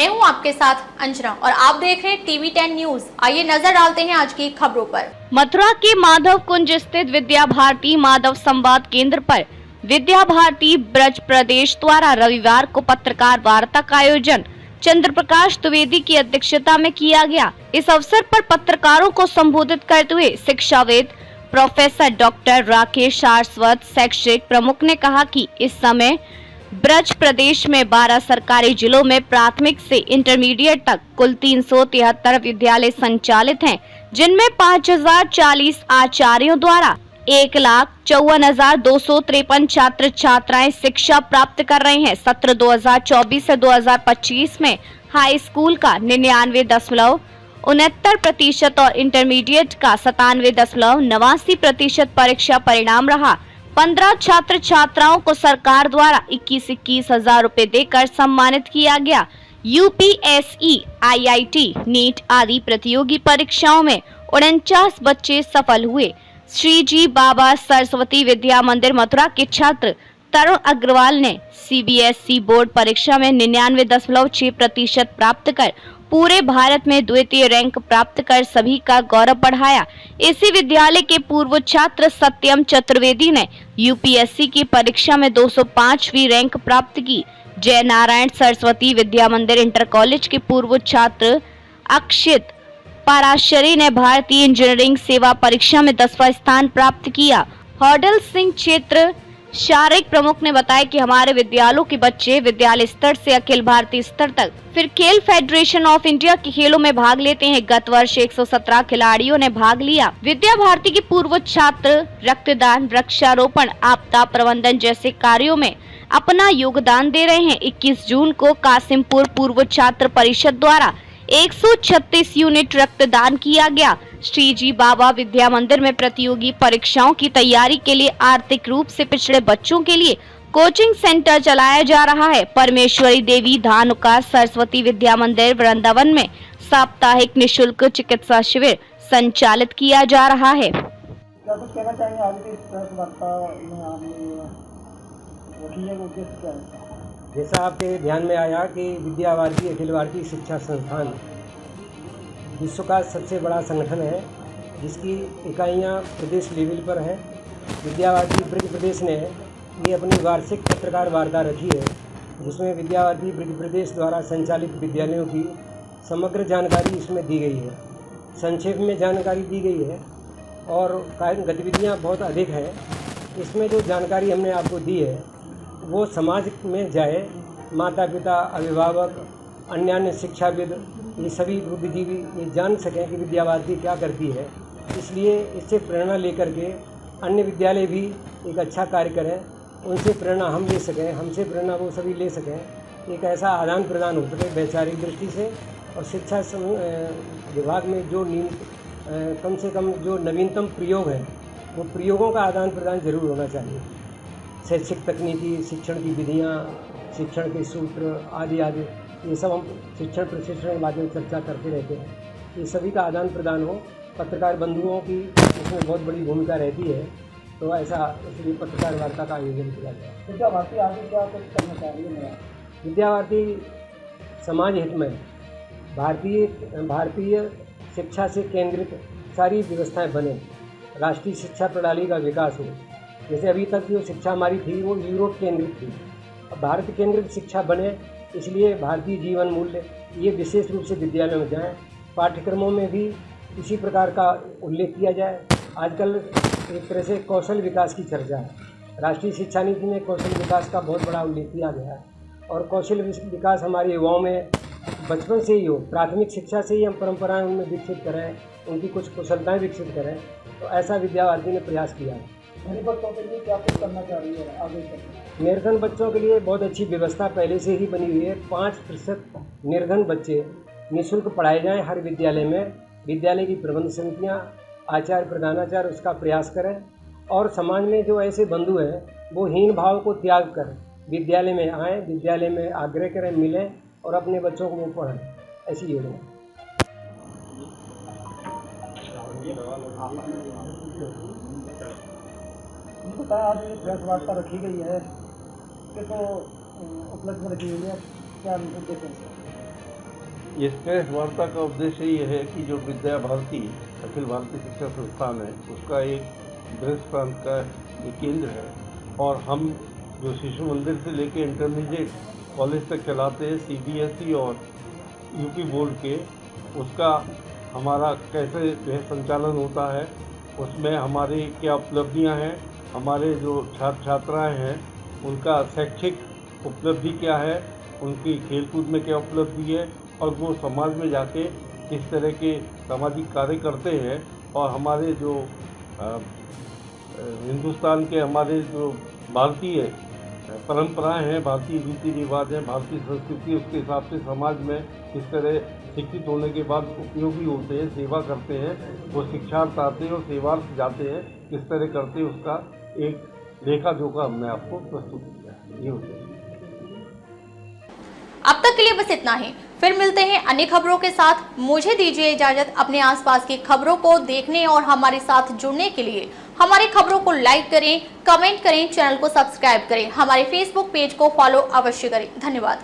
मैं हूं आपके साथ अंजना और आप देख रहे हैं टीवी10 न्यूज। आइए नजर डालते हैं आज की खबरों पर। मथुरा के माधव कुंज स्थित विद्या भारती माधव संवाद केंद्र पर विद्या भारती ब्रज प्रदेश द्वारा रविवार को पत्रकार वार्ता का आयोजन चंद्र प्रकाश द्विवेदी की अध्यक्षता में किया गया। इस अवसर पर पत्रकारों को संबोधित करते हुए शिक्षाविद प्रोफेसर डॉक्टर राकेश सारस्वत शैक्षिक प्रमुख ने कहा कि इस समय ब्रज प्रदेश में 12 सरकारी जिलों में प्राथमिक से इंटरमीडिएट तक कुल 373 विद्यालय संचालित हैं, जिनमें 5040 आचार्यों द्वारा 1,54,253 छात्र छात्राएं शिक्षा प्राप्त कर रहे हैं। सत्र 2024 से 2025 में हाई स्कूल का 99.69% और इंटरमीडिएट का 97.89% परीक्षा परिणाम रहा। 15 छात्र छात्राओं को सरकार द्वारा 21 हजार रुपए देकर सम्मानित किया गया। यूपीएसई, आईआईटी, नीट आदि प्रतियोगी परीक्षाओं में 49 बच्चे सफल हुए। श्री जी बाबा सरस्वती विद्या मंदिर मथुरा के छात्र तरुण अग्रवाल ने सीबीएसई बोर्ड परीक्षा में 99.6% प्राप्त कर पूरे भारत में द्वितीय रैंक प्राप्त कर सभी का गौरव बढ़ाया। इसी विद्यालय के पूर्व छात्र सत्यम चतुर्वेदी ने यूपीएससी की परीक्षा में 205वीं रैंक प्राप्त की। जय नारायण सरस्वती विद्या मंदिर इंटर कॉलेज के पूर्व छात्र अक्षित पाराशरी ने भारतीय इंजीनियरिंग सेवा परीक्षा में 10वां स्थान प्राप्त किया। हॉडल सिंह क्षेत्र शारीरिक प्रमुख ने बताया कि हमारे विद्यालयों के बच्चे विद्यालय स्तर से अखिल भारतीय स्तर तक फिर खेल फेडरेशन ऑफ इंडिया के खेलों में भाग लेते हैं। गत वर्ष 117 खिलाड़ियों ने भाग लिया। विद्या भारती के पूर्व छात्र रक्तदान, वृक्षारोपण, आपदा प्रबंधन जैसे कार्यों में अपना योगदान दे रहे हैं। 21 जून को कासिमपुर पूर्व छात्र परिषद द्वारा 136 यूनिट रक्तदान किया गया। श्री जी बाबा विद्या मंदिर में प्रतियोगी परीक्षाओं की तैयारी के लिए आर्थिक रूप से पिछड़े बच्चों के लिए कोचिंग सेंटर चलाया जा रहा है। परमेश्वरी देवी धानुका सरस्वती विद्या मंदिर वृंदावन में साप्ताहिक निशुल्क चिकित्सा शिविर संचालित किया जा रहा है। क्या कुछ कहना चाहेंगे आज की प्रेस वार्ता में आपने रखी उद्देश्य क्या है? जैसा आपके ध्यान में आया कि विद्या भारती अखिल भारतीय शिक्षा संस्थान विश्व का सबसे बड़ा संगठन है, जिसकी इकाइयाँ प्रदेश लेवल पर है। विद्या भारती ब्रज प्रदेश ने ये अपनी वार्षिक पत्रकार वार्ता रखी है, जिसमें विद्या भारती ब्रज प्रदेश द्वारा संचालित विद्यालयों की समग्र जानकारी इसमें दी गई है। संक्षेप में जानकारी दी गई है और गतिविधियाँ बहुत अधिक हैं। इसमें जो जानकारी हमने आपको दी है वो समाज में जाए, माता पिता, अभिभावक, अन्य शिक्षाविद, ये सभी बुद्धिजीवी ये जान सकें कि विद्या भारती क्या करती है। इसलिए इससे प्रेरणा लेकर के अन्य विद्यालय भी एक अच्छा कार्य करें, उनसे प्रेरणा हम ले सकें, हमसे प्रेरणा वो सभी ले सकें। एक ऐसा आदान प्रदान हो सके वैचारिक दृष्टि से, और शिक्षा विभाग में जो कम से कम जो नवीनतम प्रयोग है वो प्रयोगों का आदान प्रदान जरूर होना चाहिए। शैक्षिक तकनीकी, शिक्षण की विधियाँ, शिक्षण के सूत्र आदि आदि, ये सब हम शिक्षण प्रशिक्षण के माध्यम से चर्चा करते रहते हैं। ये सभी का आदान प्रदान हो। पत्रकार बंधुओं की इसमें बहुत बड़ी भूमिका रहती है, तो ऐसा इसलिए पत्रकार वार्ता का आयोजन किया गया। विद्या भारती आगे क्या कुछ करना चाह रही है? विद्या भारती समाज हित में भारतीय शिक्षा से केंद्रित सारी व्यवस्थाएं बने, राष्ट्रीय शिक्षा प्रणाली का विकास हो। जैसे अभी तक जो शिक्षा हमारी थी वो यूरोप केंद्रित थी, अब भारत केंद्रित शिक्षा बने, इसलिए भारतीय जीवन मूल्य ये विशेष रूप से विद्यालयों में जाएँ। पाठ्यक्रमों में भी इसी प्रकार का उल्लेख किया जाए। आजकल एक तरह से कौशल विकास की चर्चा है। राष्ट्रीय शिक्षा नीति में कौशल विकास का बहुत बड़ा उल्लेख किया गया है, और कौशल विकास हमारे युवाओं में बचपन से ही हो। प्राथमिक शिक्षा से ही हम परंपराएं उनमें विकसित करें, उनकी कुछ कुशलताएं विकसित करें, तो ऐसा विद्या भारती ने प्रयास किया है। मेरे बच्चों के लिए क्या कुछ करना चाह रही है आगे चलकर? निर्धन बच्चों के लिए बहुत अच्छी व्यवस्था पहले से ही बनी हुई है। 5% निर्धन बच्चे निःशुल्क पढ़ाए जाएं हर विद्यालय में। विद्यालय की प्रबंध समितियां, आचार्य, प्रधानाचार्य उसका प्रयास करें, और समाज में जो ऐसे बंधु हैं वो हीन भाव को त्याग कर विद्यालय में आएँ, विद्यालय में आग्रह करें, मिलें और अपने बच्चों को वो पढ़ें। ऐसी योजना बताया। आज ये प्रेस वार्ता रखी गई है, किसको उपलक्ष्य में रखी गई है, क्या उद्देश्य है? ये प्रेस वार्ता का उद्देश्य ये है कि जो विद्या भारती अखिल भारतीय शिक्षा संस्थान है उसका एक ब्रज प्रांत का एक केंद्र है और हम जो शिशु मंदिर से लेकर इंटरमीडिएट कॉलेज तक चलाते हैं CBSE और यूपी बोर्ड के, उसका हमारा कैसे जो है संचालन होता है, उसमें हमारी क्या उपलब्धियां हैं, हमारे जो छात्र छात्राएं हैं उनका शैक्षिक उपलब्धि क्या है, उनकी खेलकूद में क्या उपलब्धि है और वो समाज में जाके किस तरह के सामाजिक कार्य करते हैं और हमारे जो हिंदुस्तान के हमारे जो भारतीय परंपराएं हैं, भारतीय रीति रिवाज हैं, भारतीय संस्कृति, उसके हिसाब से समाज में किस तरह शिक्षित होने के बाद उपयोगी होते हैं, सेवा करते हैं, वो शिक्षार्थ आते हैं और सेवार्थ जाते हैं, किस तरह करते हैं, उसका एक लेखा जोखा हमने आपको प्रस्तुत किया है। ये होता है। अब तक के लिए बस इतना ही, फिर मिलते हैं अन्य खबरों के साथ। मुझे दीजिए इजाजत। अपने आसपास की खबरों को देखने और हमारे साथ जुड़ने के लिए हमारी खबरों को लाइक करें, कमेंट करें, चैनल को सब्सक्राइब करें, हमारे फेसबुक पेज को फॉलो अवश्य करें। धन्यवाद।